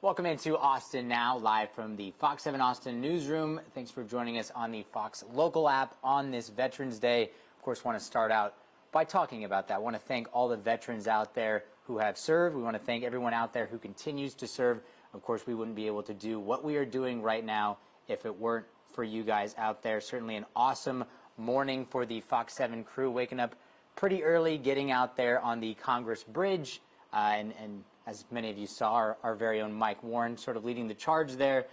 Welcome into Austin Now, live from the Fox 7 Austin newsroom. Thanks for joining us on the Fox local app on this Veterans Day. Of course, want to start out by talking about that. I want to thank all the veterans out there who have served. We want to thank everyone out there who continues to serve. Of course, we wouldn't be able to do what we are doing right now if it weren't for you guys out there. Certainly an awesome morning for the Fox 7 crew, waking up pretty early, getting out there on the Congress Bridge, and as many of you saw, our very own Mike Warren sort of leading the charge there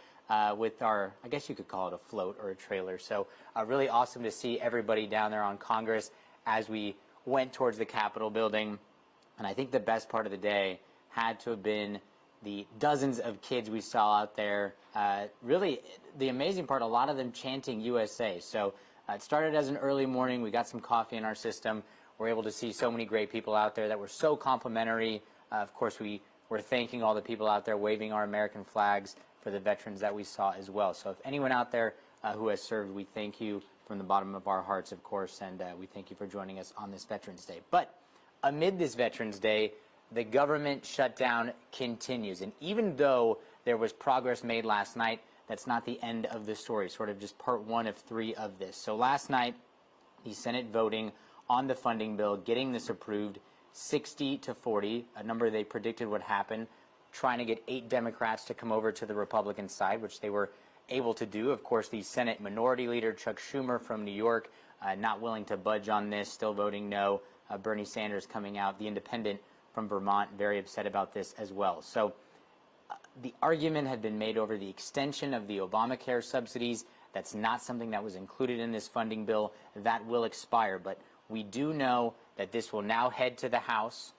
with our, I guess you could call it a float or a trailer. So really awesome to see everybody down there on Congress as we went towards the Capitol building. And I think the best part of the day had to have been the dozens of kids we saw out there. Really, the amazing part, a lot of them chanting USA. So it started as an early morning. We got some coffee in our system. We're able to see so many great people out there that were so complimentary. Of course, we were thanking all the people out there waving our American flags for the veterans that we saw as well. So if anyone out there who has served, we thank you from the bottom of our hearts, of course, and we thank you for joining us on this Veterans Day. But amid this Veterans Day, the government shutdown continues. And even though there was progress made last night, that's not the end of the story, sort of just part one of three of this. So last night, the Senate voting on the funding bill, getting this approved, 60-40, a number they predicted would happen, trying to get 8 Democrats to come over to the Republican side, which they were able to do. Of course, the Senate Minority Leader Chuck Schumer from New York, not willing to budge on this, still voting no. Bernie Sanders coming out, the independent from Vermont, very upset about this as well. So the argument had been made over the extension of the Obamacare subsidies. That's not something that was included in this funding bill. That will expire, but we do know that this will now head to the House,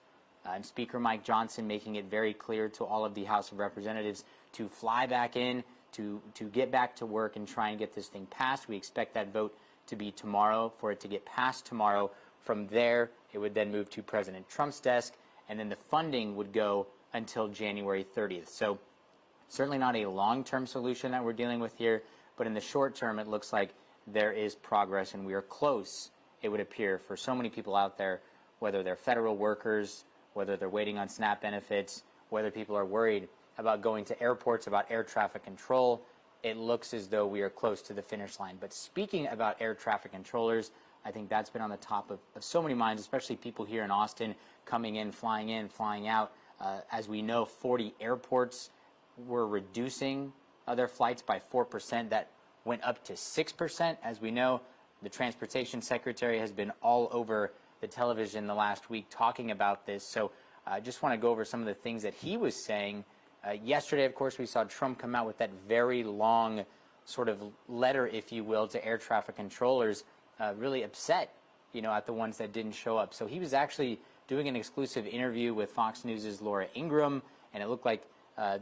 and Speaker Mike Johnson making it very clear to all of the House of Representatives to fly back in, to get back to work and try and get this thing passed. We expect that vote to be tomorrow, for it to get passed tomorrow. From there, it would then move to President Trump's desk, and then the funding would go until January 30th. So certainly not a long-term solution that we're dealing with here, but in the short term, it looks like there is progress, and we are close, it would appear, for so many people out there, whether they're federal workers, whether they're waiting on SNAP benefits, whether people are worried about going to airports, about air traffic control. It looks as though we are close to the finish line. But speaking about air traffic controllers, I think that's been on the top of so many minds, especially people here in Austin coming in, flying out. As we know, 40 airports were reducing their flights by 4%. That went up to 6%. As we know, the Transportation Secretary has been all over the television the last week talking about this. So I just want to go over some of the things that he was saying. Yesterday, of course, we saw Trump come out with that very long sort of letter, if you will, to air traffic controllers, really upset, at the ones that didn't show up. So he was actually doing an exclusive interview with Fox News' Laura Ingraham, and it looked like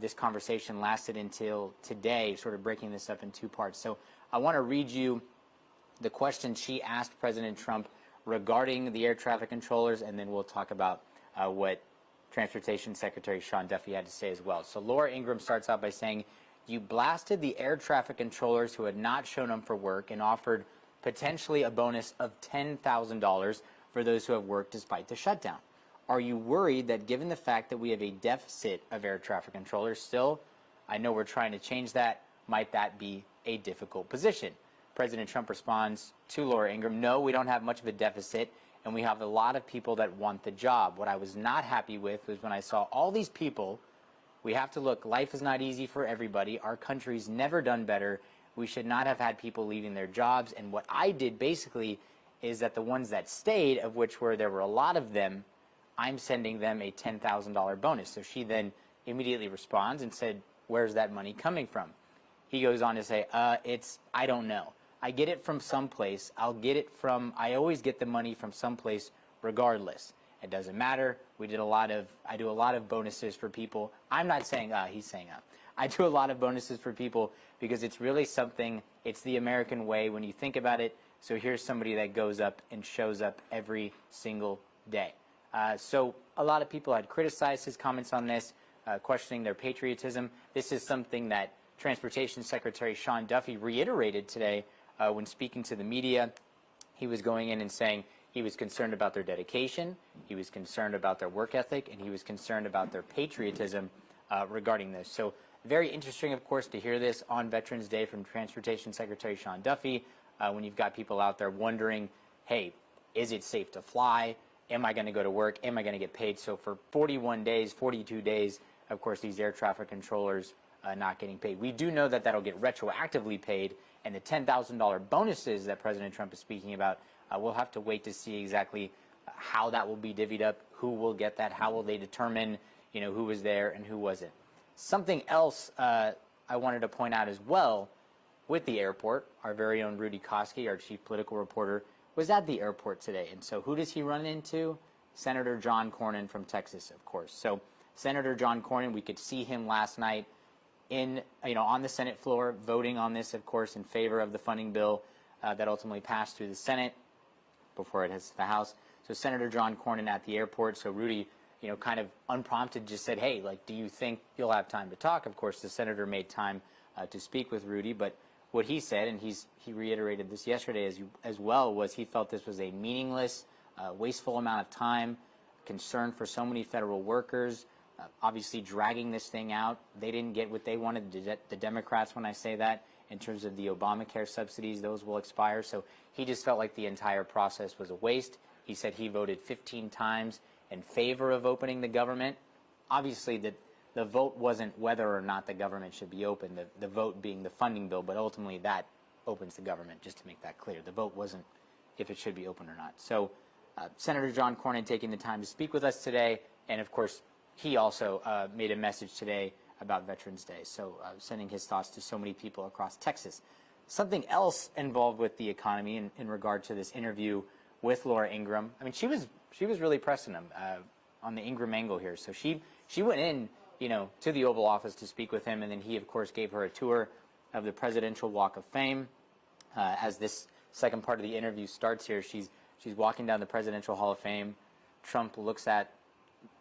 this conversation lasted until today, sort of breaking this up in two parts. So I want to read you the question she asked President Trump regarding the air traffic controllers, and then we'll talk about what Transportation Secretary Sean Duffy had to say as well. So Laura Ingraham starts out by saying, "You blasted the air traffic controllers who had not shown up for work and offered potentially a bonus of $10,000 for those who have worked despite the shutdown. Are you worried that given the fact that we have a deficit of air traffic controllers still, I know we're trying to change that, might that be a difficult position?" President Trump responds to Laura Ingraham, "No, we don't have much of a deficit, and we have a lot of people that want the job. What I was not happy with was when I saw all these people. We have to look, life is not easy for everybody. Our country's never done better. We should not have had people leaving their jobs. And what I did basically is that the ones that stayed, of which there were a lot of them, I'm sending them a $10,000 bonus." So she then immediately responds and said, "Where's that money coming from?" He goes on to say, I don't know. I get it from someplace. I always get the money from someplace regardless. It doesn't matter. I do a lot of bonuses for people. I'm not saying, he's saying, I do a lot of bonuses for people because it's really something, it's the American way when you think about it. So here's somebody that goes up and shows up every single day. So a lot of people had criticized his comments on this, questioning their patriotism. This is something that Transportation Secretary Sean Duffy reiterated today when speaking to the media. He was going in and saying he was concerned about their dedication, he was concerned about their work ethic, and he was concerned about their patriotism regarding this. So very interesting, of course, to hear this on Veterans Day from Transportation Secretary Sean Duffy, when you've got people out there wondering, hey, is it safe to fly? Am I going to go to work? Am I going to get paid? So for 41 days, 42 days, of course, these air traffic controllers not getting paid. We do know that that'll get retroactively paid, and the $10,000 bonuses that President Trump is speaking about, we'll have to wait to see exactly how that will be divvied up, who will get that, how will they determine, who was there and who wasn't. Something else I wanted to point out as well with the airport, our very own Rudy Koski, our chief political reporter, was at the airport today. And so who does he run into? Senator John Cornyn from Texas, of course. So Senator John Cornyn, we could see him last night on the Senate floor voting on this, of course, in favor of the funding bill that ultimately passed through the Senate before it hits the House. So Senator John Cornyn at the airport. So Rudy, kind of unprompted just said, hey, do you think you'll have time to talk? Of course, the senator made time to speak with Rudy, but what he said, and he reiterated this yesterday as well, was he felt this was a meaningless, wasteful amount of time, concern for so many federal workers, obviously dragging this thing out. They didn't get what they wanted, the Democrats, when I say that, in terms of the Obamacare subsidies. Those will expire. So he just felt like the entire process was a waste. He said he voted 15 times in favor of opening the government. Obviously, the vote wasn't whether or not the government should be open, the vote being the funding bill, but ultimately that opens the government, just to make that clear. The vote wasn't if it should be open or not. So Senator John Cornyn taking the time to speak with us today, and of course, he also made a message today about Veterans Day, so sending his thoughts to so many people across Texas. Something else involved with the economy in regard to this interview with Laura Ingraham. I mean, she was really pressing him on the Ingraham angle here. So she went in, to the Oval Office to speak with him, and then he, of course, gave her a tour of the Presidential Walk of Fame. As this second part of the interview starts here, she's walking down the Presidential Hall of Fame. Trump looks at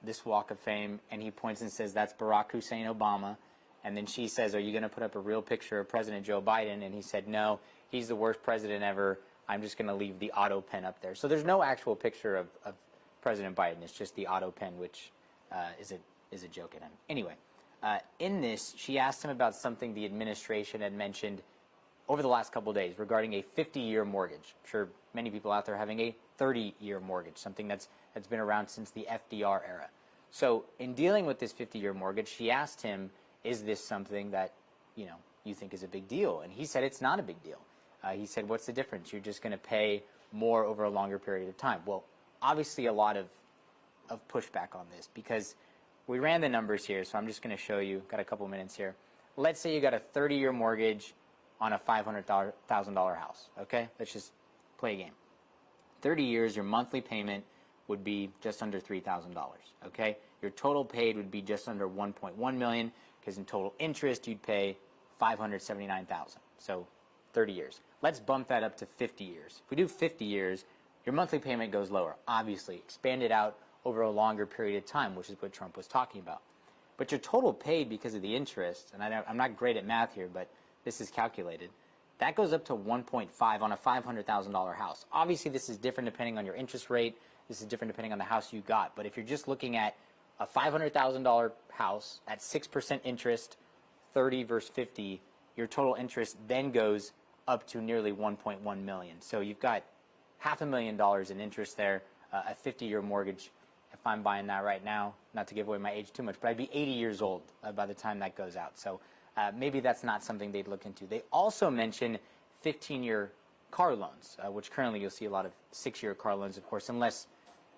this Walk of Fame, and he points and says, that's Barack Hussein Obama. And then she says, are you going to put up a real picture of President Joe Biden? And he said, no, he's the worst president ever. I'm just going to leave the auto pen up there. So there's no actual picture of President Biden. It's just the auto pen, which is a joke at him. Anyway, in this, she asked him about something the administration had mentioned over the last couple of days regarding a 50-year mortgage. I'm sure many people out there having a 30-year mortgage, something that's been around since the FDR era. So in dealing with this 50-year mortgage, she asked him, is this something that, you think is a big deal? And he said it's not a big deal. He said, what's the difference? You're just going to pay more over a longer period of time. Well, obviously a lot of pushback on this, because we ran the numbers here, so I'm just going to show you. Got a couple minutes here. Let's say you got a 30-year mortgage on a $500,000 house, okay? Let's just play a game. 30 years, your monthly payment would be just under $3,000, okay? Your total paid would be just under $1.1 million, because in total interest, you'd pay $579,000, so 30 years. Let's bump that up to 50 years. If we do 50 years, your monthly payment goes lower, obviously. Expand it out over a longer period of time, which is what Trump was talking about. But your total paid because of the interest, and I'm not great at math here, but this is calculated, that goes up to 1.5 on a $500,000 house. Obviously, this is different depending on your interest rate. This is different depending on the house you got. But if you're just looking at a $500,000 house at 6% interest, 30 versus 50, your total interest then goes up to nearly $1.1 million. So you've got $500,000 in interest there, a 50-year mortgage. If I'm buying that right now, not to give away my age too much, but I'd be 80 years old by the time that goes out. So maybe that's not something they'd look into. They also mention 15-year car loans, which currently you'll see a lot of 6-year car loans, of course, unless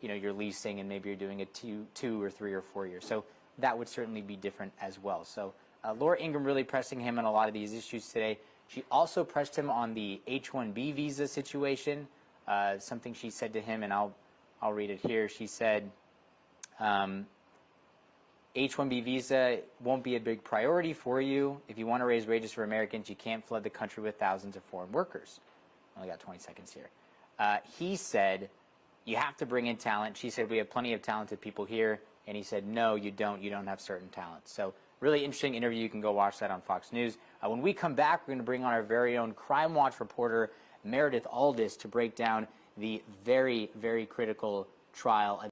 you're leasing and maybe you're doing a 2 or 3 or 4 years. So that would certainly be different as well. So Laura Ingraham really pressing him on a lot of these issues today. She also pressed him on the H-1B visa situation, something she said to him, and I'll read it here. She said, H-1B visa won't be a big priority for you. If you want to raise wages for Americans, you can't flood the country with thousands of foreign workers. I only got 20 seconds here. He said, you have to bring in talent. She said, we have plenty of talented people here. And he said, no, you don't. You don't have certain talents. So really interesting interview. You can go watch that on Fox News. When we come back, we're going to bring on our very own Crime Watch reporter, Meredith Aldis, to break down the very, very critical trial.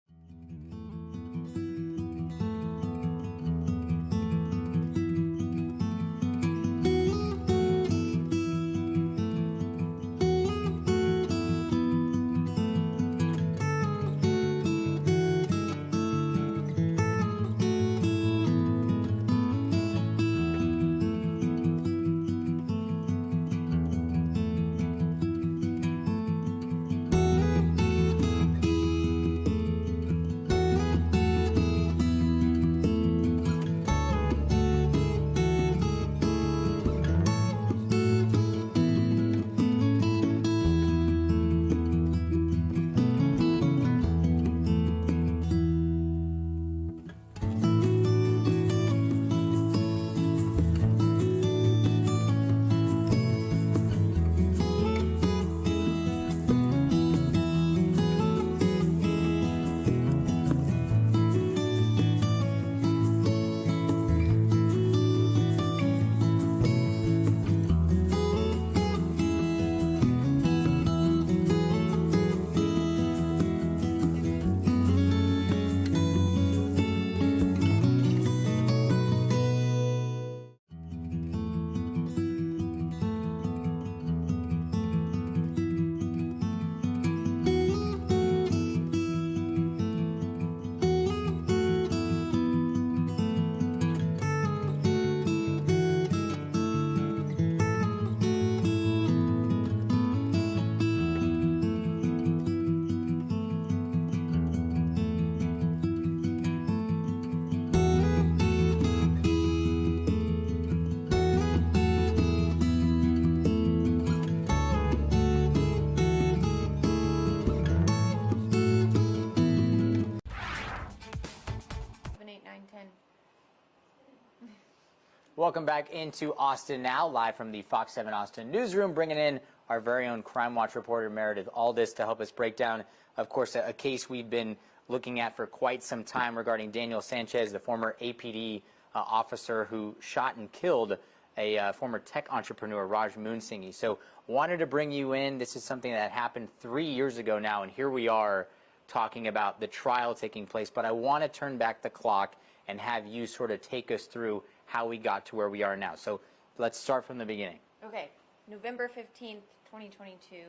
Welcome back into Austin Now, live from the Fox 7 Austin newsroom, bringing in our very own Crime Watch reporter, Meredith Aldis, to help us break down, of course, a case we've been looking at for quite some time regarding Daniel Sanchez, the former APD officer who shot and killed a former tech entrepreneur, Raj Moonsinghi. So wanted to bring you in. This is something that happened 3 years ago now, and here we are talking about the trial taking place. But I want to turn back the clock and have you sort of take us through how we got to where we are now. So let's start from the beginning. Okay, November 15th, 2022,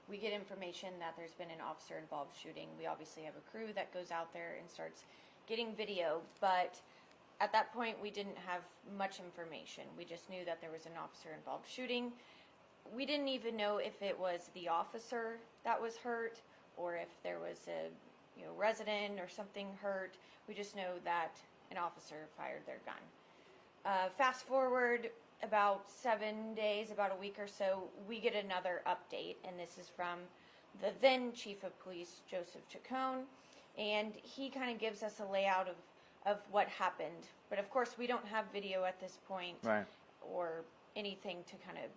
we get information that there's been an officer-involved shooting. We obviously have a crew that goes out there and starts getting video, but at that point we didn't have much information. We just knew that there was an officer-involved shooting. We didn't even know if it was the officer that was hurt or if there was a resident or something hurt. We just know that an officer fired their gun. Fast forward about 7 days, about a week or so, we get another update, and this is from the then Chief of Police, Joseph Chacon, and he kind of gives us a layout of what happened. But of course, we don't have video at this point, Right. or anything to kind of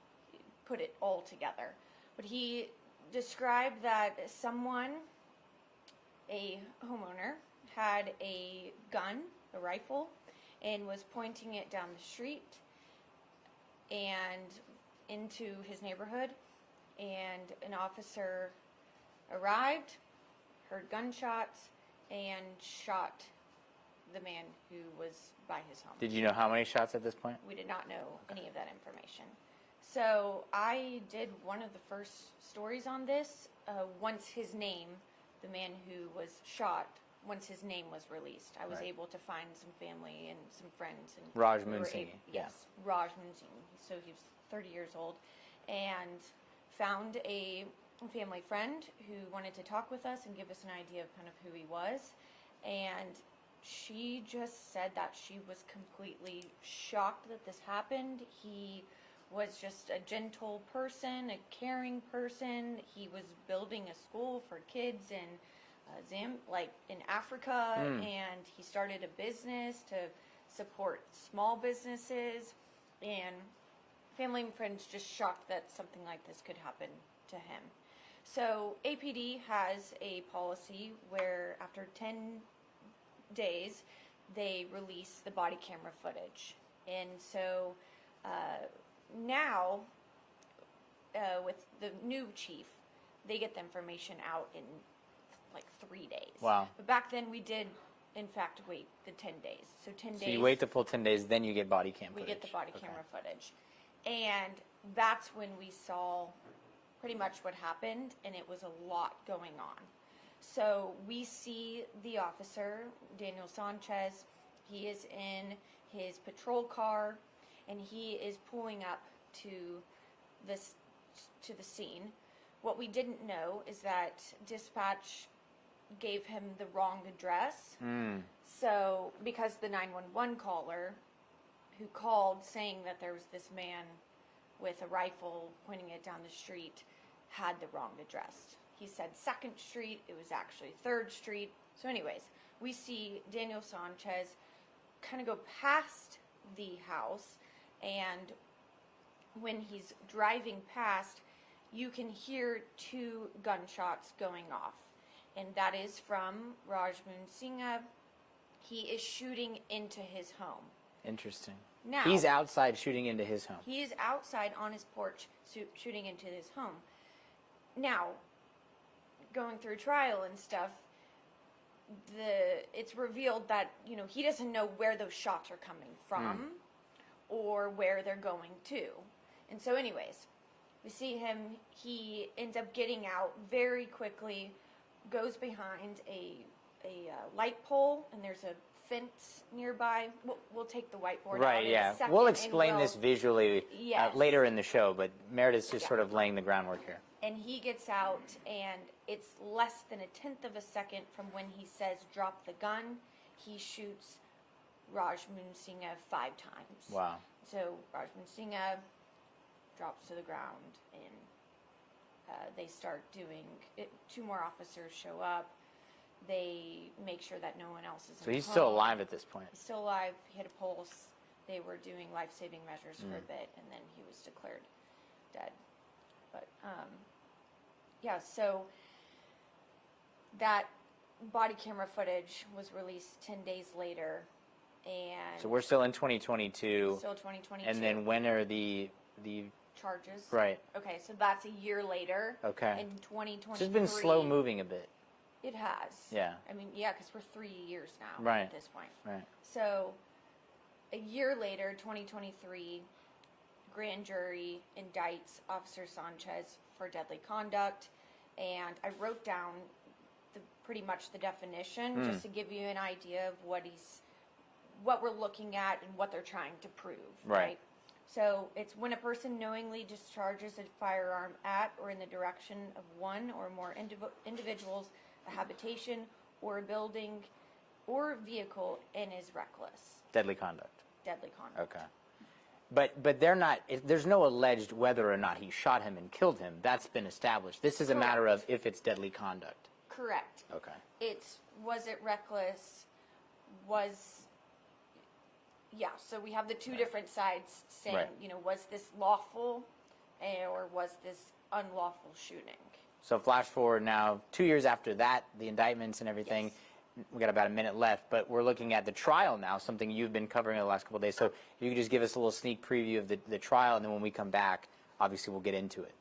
put it all together. But he described that someone, a homeowner, had a gun, a rifle, and was pointing it down the street and into his neighborhood, and an officer arrived, heard gunshots, and shot the man who was by his home. Did you know how many shots at this point? We did not know any of that information. So I did one of the first stories on this once his name, the man who was shot, once his name was released. I was Right. able to find some family and some friends. And Raj we were Moonsinghi. Yes, Raj Moonsinghi. So he was 30 years old, and found a family friend who wanted to talk with us and give us an idea of kind of who he was. And she just said that she was completely shocked that this happened. He was just a gentle person, a caring person. He was building a school for kids in in Africa, and he started a business to support small businesses, and family and friends just shocked that something like this could happen to him. So APD has a policy where after 10 days they release the body camera footage, and so now with the new chief, they get the information out in like 3 days. Wow. But back then we did, in fact, wait the 10 days. So 10 days. So you wait the full 10 days, then you get body cam footage. We get the body camera footage. And that's when we saw pretty much what happened, and it was a lot going on. So we see the officer, Daniel Sanchez. He is in his patrol car, and he is pulling up to the scene. What we didn't know is that dispatch gave him the wrong address. So because the 911 caller who called saying that there was this man with a rifle pointing it down the street had the wrong address. He said 2nd Street, it was actually 3rd Street. So anyways, we see Daniel Sanchez kind of go past the house, and when he's driving past, you can hear 2 gunshots going off, and that is from Raj Moonsinghi. He is shooting into his home. Interesting. Now, he's outside shooting into his home. He is outside on his porch shooting into his home. Now, going through trial and stuff, it's revealed that he doesn't know where those shots are coming from or where they're going to. And so anyways, we see him, he ends up getting out very quickly, goes behind a light pole, and there's a fence nearby. We'll take the whiteboard out in a second. We'll explain this visually later in the show, but Meredith's just sort of laying the groundwork here. And he gets out, and it's less than 1/10 of a second from when he says drop the gun. He shoots Raj Moonsinghi 5 times. Wow. So Raj Moonsinghi drops to the ground, and they start doing it. 2 more officers show up. They make sure that no one else is in the home. So he's still alive at this point. He's still alive. He had a pulse. they were doing life-saving measures for a bit, and then he was declared dead. But yeah, so that body camera footage was released 10 days later, and So we're still in 2022. still 2022. And then when are the charges? right? Okay, so that's a year later. Okay. In 2023. It's just been slow moving a bit. It has. Yeah. I mean, yeah, because we're 3 years now Right. at this point. Right. So, a year later, 2023, grand jury indicts Officer Sanchez for deadly conduct, and I wrote down pretty much the definition just to give you an idea of what we're looking at and what they're trying to prove. Right. So it's when a person knowingly discharges a firearm at or in the direction of one or more individuals, a habitation, or a building, or vehicle, and is reckless. Deadly conduct. Deadly conduct. Okay. But they're not. There's no alleged whether or not he shot him and killed him. That's been established. This is a matter of if it's deadly conduct. Correct. Okay. Was it reckless? Yeah, so we have the two different sides saying, Right. Was this lawful or was this unlawful shooting? So flash forward now, 2 years after that, the indictments and everything. Yes. We got about a minute left, but we're looking at the trial now, something you've been covering the last couple of days. So if you could just give us a little sneak preview of the trial, and then when we come back, obviously we'll get into it.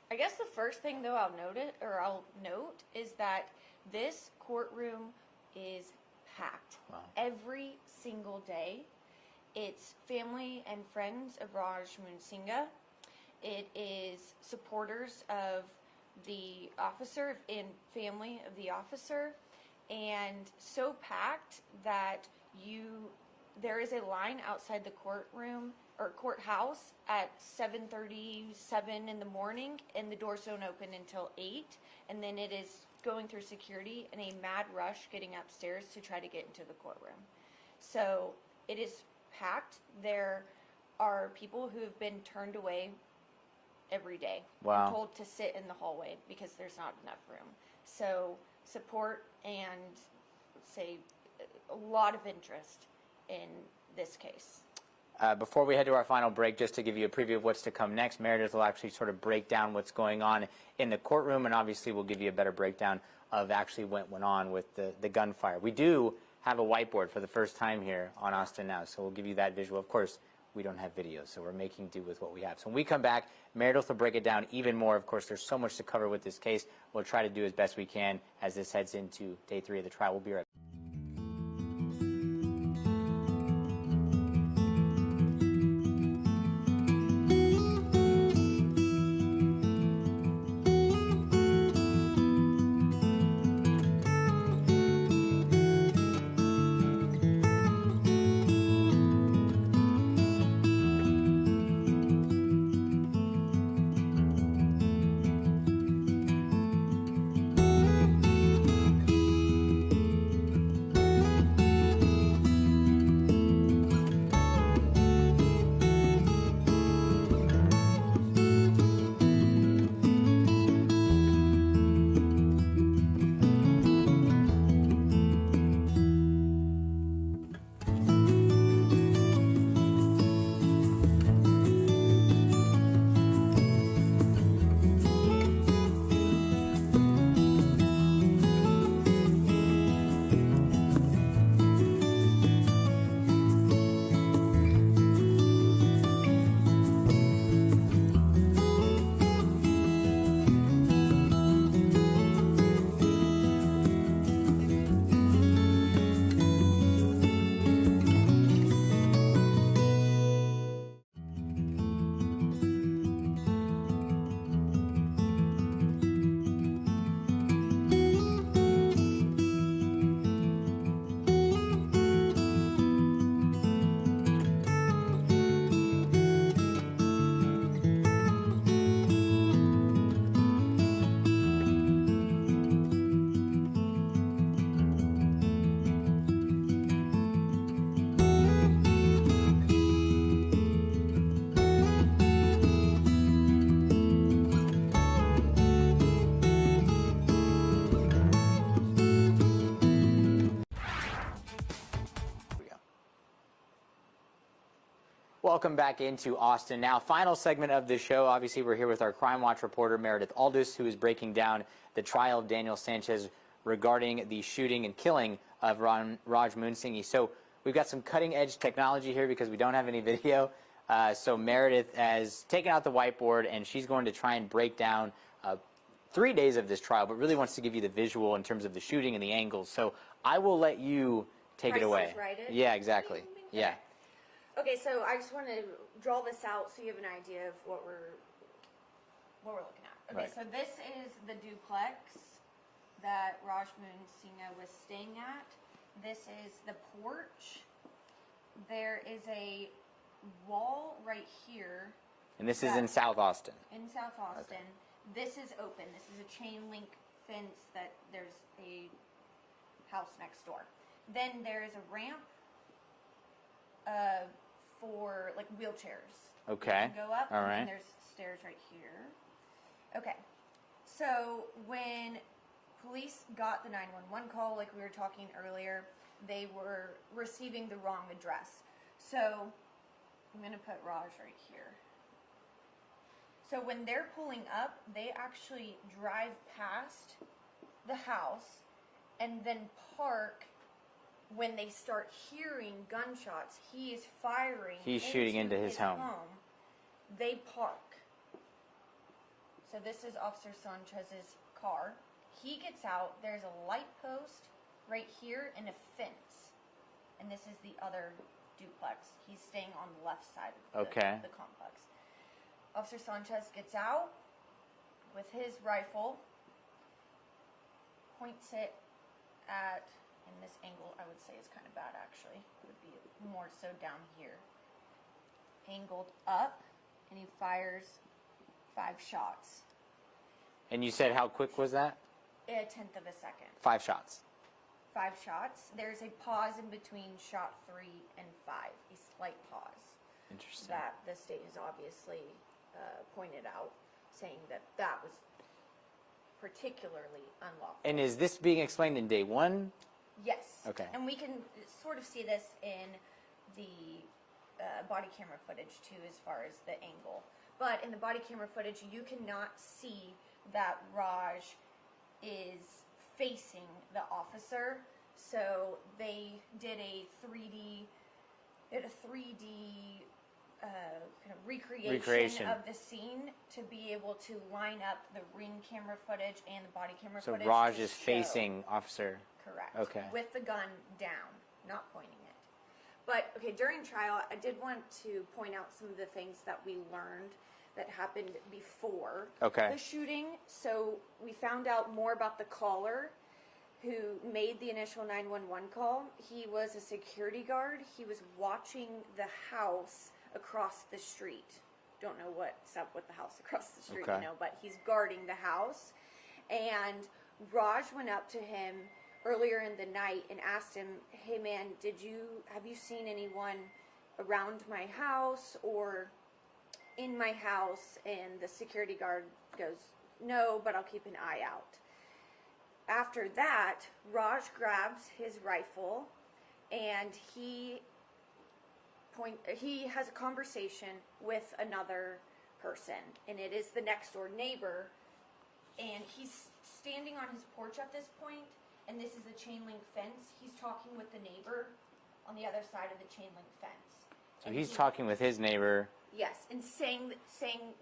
I guess the first thing, though, I'll note is that this courtroom is packed. Wow. Every single day. It's family and friends of Raj Munsingha. It is supporters of the officer and family of the officer, and so packed that there is a line outside the courtroom or courthouse at 7:37 in the morning, and the doors don't open until 8, and then it is going through security in a mad rush getting upstairs to try to get into the courtroom. So it is packed. There are people who have been turned away every day. Wow. Told to sit in the hallway because there's not enough room. So support and say a lot of interest in this case. Before we head to our final break, just to give you a preview of what's to come next, Meredith will actually sort of break down what's going on in the courtroom, and obviously we'll give you a better breakdown of actually what went on with the gunfire. We do have a whiteboard for the first time here on Austin Now, so we'll give you that visual. Of course, we don't have video, so we're making do with what we have. So when we come back, Meredith will break it down even more. Of course, there's so much to cover with this case. We'll try to do as best we can as this heads into day 3 of the trial. We'll be right back. welcome back into Austin. Now, final segment of the show. Obviously, we're here with our Crime Watch reporter, Meredith Aldous, who is breaking down the trial of Daniel Sanchez regarding the shooting and killing of Raj Moonsinghi. So we've got some cutting-edge technology here because we don't have any video. So Meredith has taken out the whiteboard, and she's going to try and break down 3 days of this trial, but really wants to give you the visual in terms of the shooting and the angles. So I will let you take it away. Yeah, exactly. Yeah. Okay, so I just want to draw this out so you have an idea of what we're looking at. Okay, Right. so this is the duplex that Raj Moonsinghi was staying at. This is the porch. There is a wall right here. And this is in South Austin. In South Austin. Okay. This is open. This is a chain link fence that there's a house next door. Then there is a ramp for like wheelchairs. Okay. You can go up, All and right. then there's stairs right here. Okay. So when police got the 911 call, like we were talking earlier, they were receiving the wrong address. So I'm going to put Raj right here. So when they're pulling up, they actually drive past the house and then park. When they start hearing gunshots, he is firing. He's shooting into his home. They park. So this is Officer Sanchez's car. He gets out. There's a light post right here and a fence. And this is the other duplex. He's staying on the left side of the complex. Officer Sanchez gets out with his rifle, points it at, in this angle I would say is kind of bad actually. It would be more so down here. Angled up, and he fires 5 shots. And you said how quick was that? A tenth of a second. 5 shots. 5 shots. There's a pause in between shot 3 and 5. A slight pause. Interesting. That the state has obviously pointed out, saying that that was particularly unlawful. And is this being explained in day 1? Yes. Okay. And we can sort of see this in the body camera footage too, as far as the angle. But in the body camera footage, you cannot see that Raj is facing the officer. So they did a 3D kind of recreation of the scene to be able to line up the ring camera footage and the body camera footage. So Raj is facing officer. Correct. Okay. With the gun down, not pointing it. But, okay, during trial, I did want to point out some of the things that we learned that happened before the shooting. So we found out more about the caller who made the initial 911 call. He was a security guard. He was watching the house across the street. Don't know what's up with the house across the street, but he's guarding the house. And Raj went up to him earlier in the night and asked him, "Hey man, have you seen anyone around my house or in my house?" And the security guard goes, "No, but I'll keep an eye out." After that, Raj grabs his rifle and he has a conversation with another person, and it is the next door neighbor, and he's standing on his porch at this point, and this is a chain link fence. He's talking with the neighbor on the other side of the chain link fence. So he's talking with his neighbor. Yes, and saying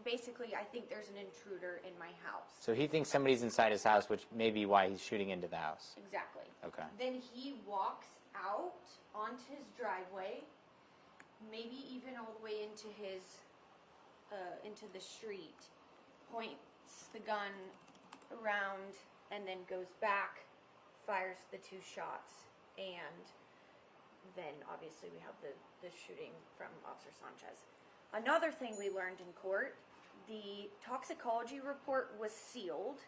basically, "I think there's an intruder in my house." So he thinks somebody's inside his house, which may be why he's shooting into the house. Exactly. Okay. Then he walks out onto his driveway, maybe even all the way into the street, points the gun around, and then goes back, fires the 2 shots, and then obviously we have the shooting from Officer Sanchez. Another thing we learned in court, the toxicology report was sealed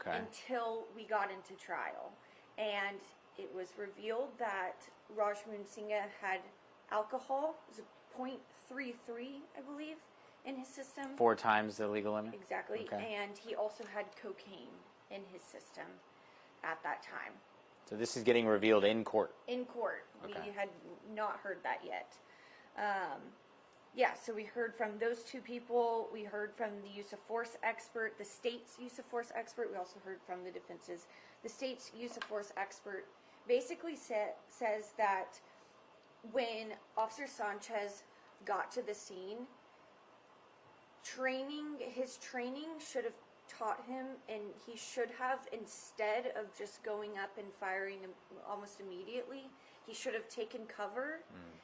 until we got into trial. And it was revealed that Raj Moonsinghi had alcohol, it was a .33, I believe, in his system. 4 times the legal limit? Exactly. Okay. And he also had cocaine in his system at that time. So this is getting revealed in court? In court. Okay. We had not heard that yet. Yeah, so we heard from those two people. We heard from the use of force expert, the state's use of force expert. We also heard from the defense's. The state's use of force expert basically says that when Officer Sanchez got to the scene, his training should have taught him, and he should have, instead of just going up and firing almost immediately, he should have taken cover.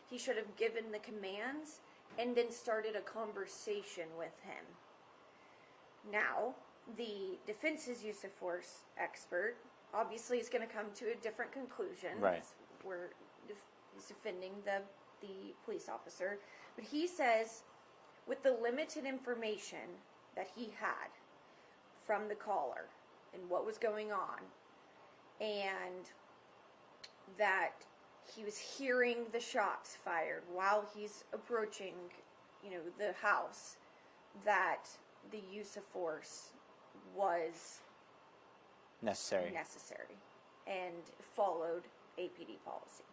He should have given the commands and then started a conversation with him. Now, the defense's use of force expert obviously is going to come to a different conclusion. Right. He's defending the police officer. But he says, with the limited information that he had from the caller and what was going on, and that he was hearing the shots fired while he's approaching, the house, that the use of force was necessary and followed APD policy.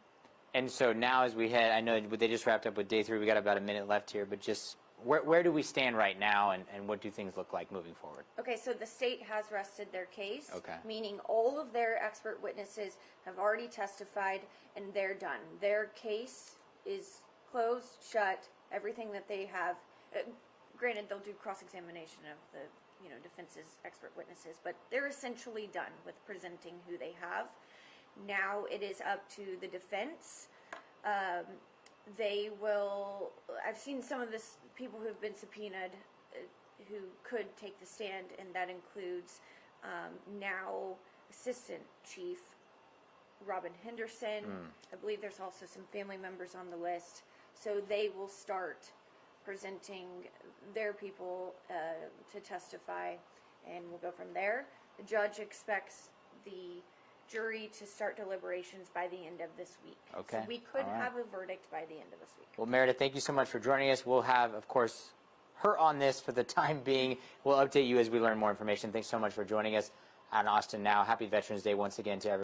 And so now as we head, I know they just wrapped up with day 3. We got about a minute left here, but just where do we stand right now, and what do things look like moving forward? Okay, so the state has rested their case, okay, meaning all of their expert witnesses have already testified, and they're done. Their case is closed, shut, everything that they have. Granted, they'll do cross-examination of the defense's expert witnesses, but they're essentially done with presenting who they have. Now it is up to the defense. They will. I've seen some of this people who have been subpoenaed who could take the stand, and that includes now Assistant Chief Robin Henderson. I believe there's also some family members on the list. So they will start presenting their people to testify, and we'll go from there. The judge expects the jury to start deliberations by the end of this week. Okay. So we could have a verdict by the end of this week. Well, Meredith, thank you so much for joining us. We'll have, of course, her on this for the time being. We'll update you as we learn more information. Thanks so much for joining us on Austin Now. Happy Veterans Day once again to everyone.